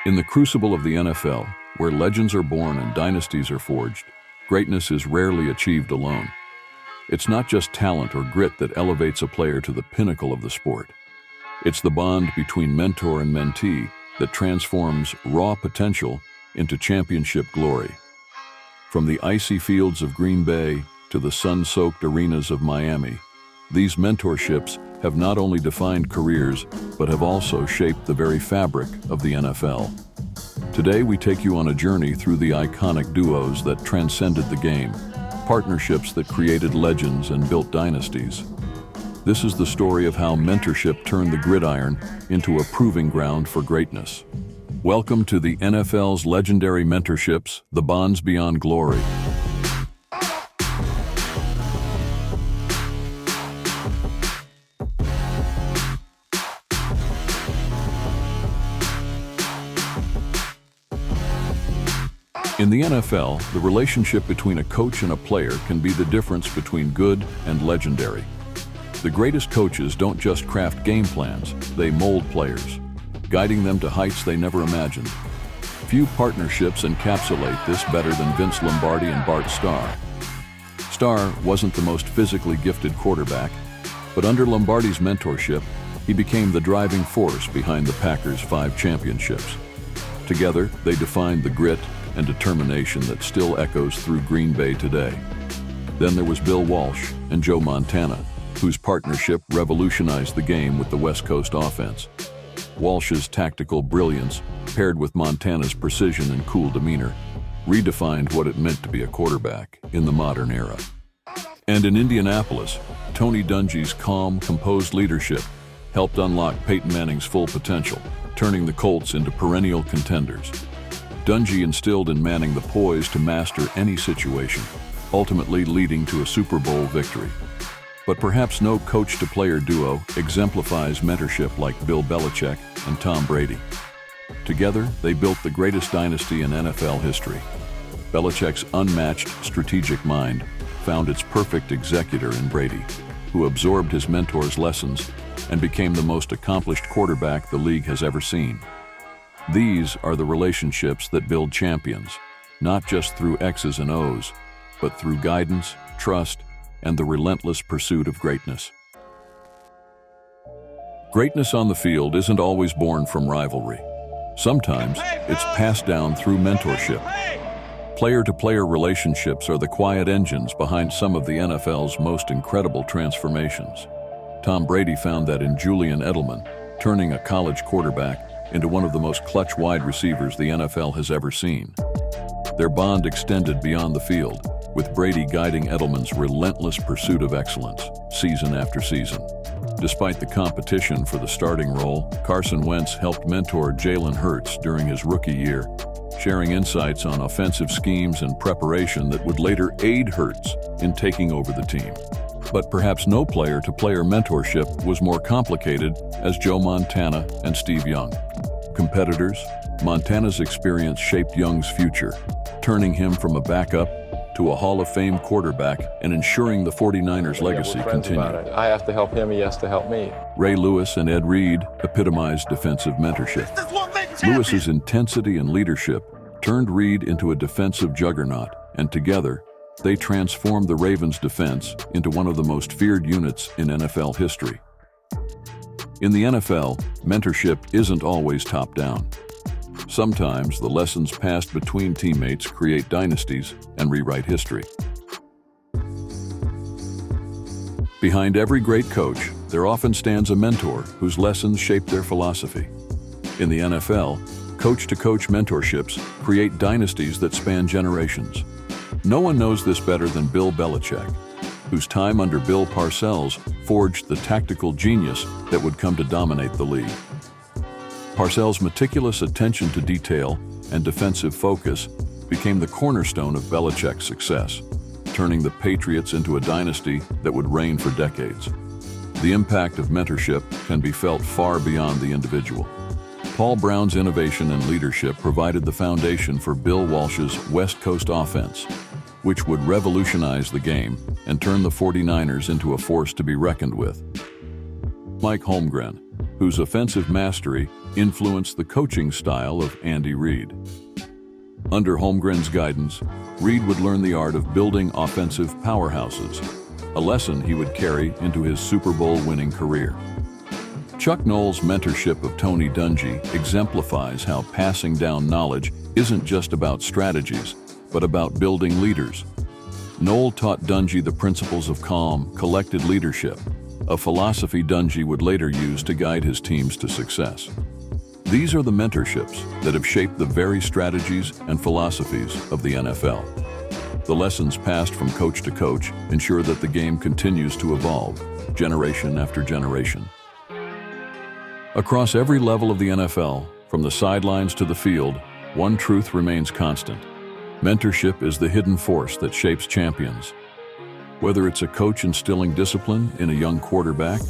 In the crucible of the NFL, where legends are born and dynasties are forged, greatness is rarely achieved alone. It's not just talent or grit that elevates a player to the pinnacle of the sport. It's the bond between mentor and mentee that transforms raw potential into championship glory. From the icy fields of Green Bay to the sun-soaked arenas of Miami, these mentorships have not only defined careers, but have also shaped the very fabric of the NFL. Today, we take you on a journey through the iconic duos that transcended the game, partnerships that created legends and built dynasties. This is the story of how mentorship turned the gridiron into a proving ground for greatness. Welcome to the NFL's legendary mentorships, the bonds beyond glory. In the NFL, the relationship between a coach and a player can be the difference between good and legendary. The greatest coaches don't just craft game plans, they mold players, guiding them to heights they never imagined. Few partnerships encapsulate this better than Lombardi and Bart Starr. Starr wasn't the most physically gifted quarterback, but under Lombardi's mentorship, he became the driving force behind the Packers' 5 championships. Together, they defined the grit and determination that still echoes through Green Bay today. Then there was Bill Walsh and Joe Montana, whose partnership revolutionized the game with the West Coast offense. Walsh's tactical brilliance, paired with Montana's precision and cool demeanor, redefined what it meant to be a quarterback in the modern era. And in Indianapolis, Tony Dungy's calm, composed leadership helped unlock Peyton Manning's full potential, turning the Colts into perennial contenders. Dungy instilled in Manning the poise to master any situation, ultimately leading to a Super Bowl victory. But perhaps no coach-to-player duo exemplifies mentorship like Bill Belichick and Tom Brady. Together, they built the greatest dynasty in NFL history. Belichick's unmatched strategic mind found its perfect executor in Brady, who absorbed his mentor's lessons and became the most accomplished quarterback the league has ever seen. These are the relationships that build champions, not just through X's and O's, but through guidance, trust, and the relentless pursuit of greatness. Greatness on the field isn't always born from rivalry. Sometimes it's passed down through mentorship. Player-to-player relationships are the quiet engines behind some of the NFL's most incredible transformations. Tom Brady found that in Julian Edelman, turning a college quarterback into one of the most clutch wide receivers the NFL has ever seen. Their bond extended beyond the field, with Brady guiding Edelman's relentless pursuit of excellence, season after season. Despite the competition for the starting role, Carson Wentz helped mentor Jalen Hurts during his rookie year, sharing insights on offensive schemes and preparation that would later aid Hurts in taking over the team. But perhaps no player-to-player mentorship was more complicated as Joe Montana and Steve Young. Competitors, Montana's experience shaped Young's future, turning him from a backup to a Hall of Fame quarterback and ensuring the 49ers' legacy continued. I have to help him, he has to help me. Ray Lewis and Ed Reed epitomized defensive mentorship. Lewis's intensity and leadership turned Reed into a defensive juggernaut, and together, they transformed the Ravens' defense into one of the most feared units in NFL history. In the NFL, mentorship isn't always top-down. Sometimes the lessons passed between teammates create dynasties and rewrite history. Behind every great coach, there often stands a mentor whose lessons shape their philosophy. In the NFL, coach-to-coach mentorships create dynasties that span generations. No one knows this better than Bill Belichick, whose time under Bill Parcells forged the tactical genius that would come to dominate the league. Parcells' meticulous attention to detail and defensive focus became the cornerstone of Belichick's success, turning the Patriots into a dynasty that would reign for decades. The impact of mentorship can be felt far beyond the individual. Paul Brown's innovation and leadership provided the foundation for Bill Walsh's West Coast offense, which would revolutionize the game and turn the 49ers into a force to be reckoned with. Mike Holmgren, whose offensive mastery influenced the coaching style of Andy Reid. Under Holmgren's guidance, Reid would learn the art of building offensive powerhouses, a lesson he would carry into his Super Bowl-winning career. Chuck Noll's mentorship of Tony Dungy exemplifies how passing down knowledge isn't just about strategies, but about building leaders. Noll taught Dungy the principles of calm, collected leadership, a philosophy Dungy would later use to guide his teams to success. These are the mentorships that have shaped the very strategies and philosophies of the NFL. The lessons passed from coach to coach ensure that the game continues to evolve, generation after generation. Across every level of the NFL, from the sidelines to the field, one truth remains constant. Mentorship is the hidden force that shapes champions. Whether it's a coach instilling discipline in a young quarterback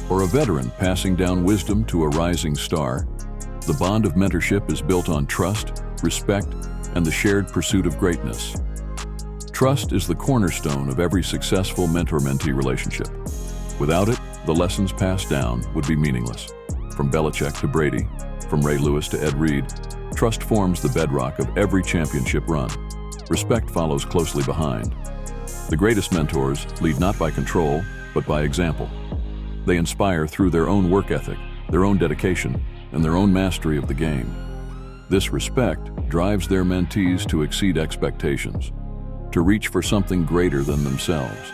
or a veteran passing down wisdom to a rising star, the bond of mentorship is built on trust, respect, and the shared pursuit of greatness. Trust is the cornerstone of every successful mentor-mentee relationship. Without it, the lessons passed down would be meaningless. From Belichick to Brady, from Ray Lewis to Ed Reed, trust forms the bedrock of every championship run. Respect follows closely behind. The greatest mentors lead not by control, but by example. They inspire through their own work ethic, their own dedication, and their own mastery of the game. This respect drives their mentees to exceed expectations, to reach for something greater than themselves.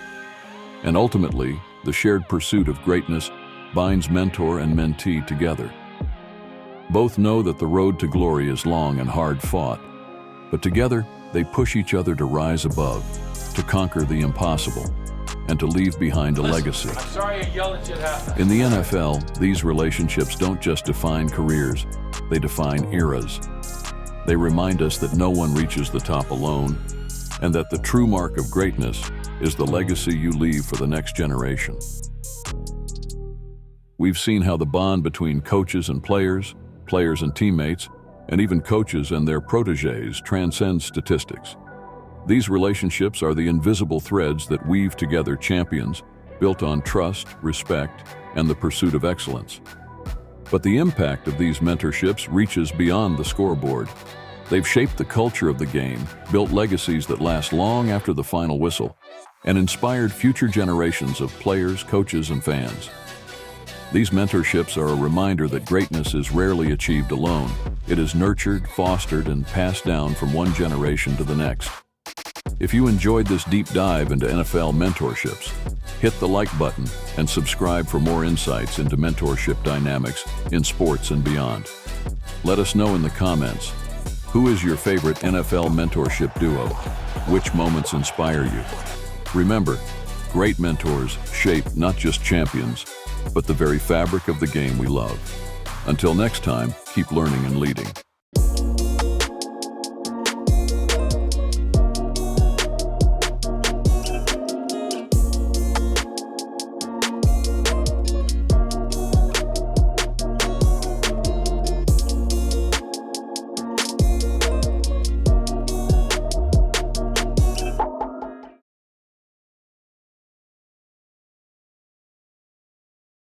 And ultimately, the shared pursuit of greatness binds mentor and mentee together. Both know that the road to glory is long and hard-fought, but together they push each other to rise above, to conquer the impossible, and to leave behind a legacy. I'm sorry I yelled at you that. In the NFL, these relationships don't just define careers, they define eras. They remind us that no one reaches the top alone, and that the true mark of greatness is the legacy you leave for the next generation. We've seen how the bond between coaches and players, players and teammates, and even coaches and their protégés transcends statistics. These relationships are the invisible threads that weave together champions, built on trust, respect, and the pursuit of excellence. But the impact of these mentorships reaches beyond the scoreboard. They've shaped the culture of the game, built legacies that last long after the final whistle, and inspired future generations of players, coaches, and fans. These mentorships are a reminder that greatness is rarely achieved alone. It is nurtured, fostered, and passed down from one generation to the next. If you enjoyed this deep dive into NFL mentorships, hit the like button and subscribe for more insights into mentorship dynamics in sports and beyond. Let us know in the comments, who is your favorite NFL mentorship duo? Which moments inspire you? Remember, great mentors shape not just champions, but the very fabric of the game we love. Until next time, keep learning and leading.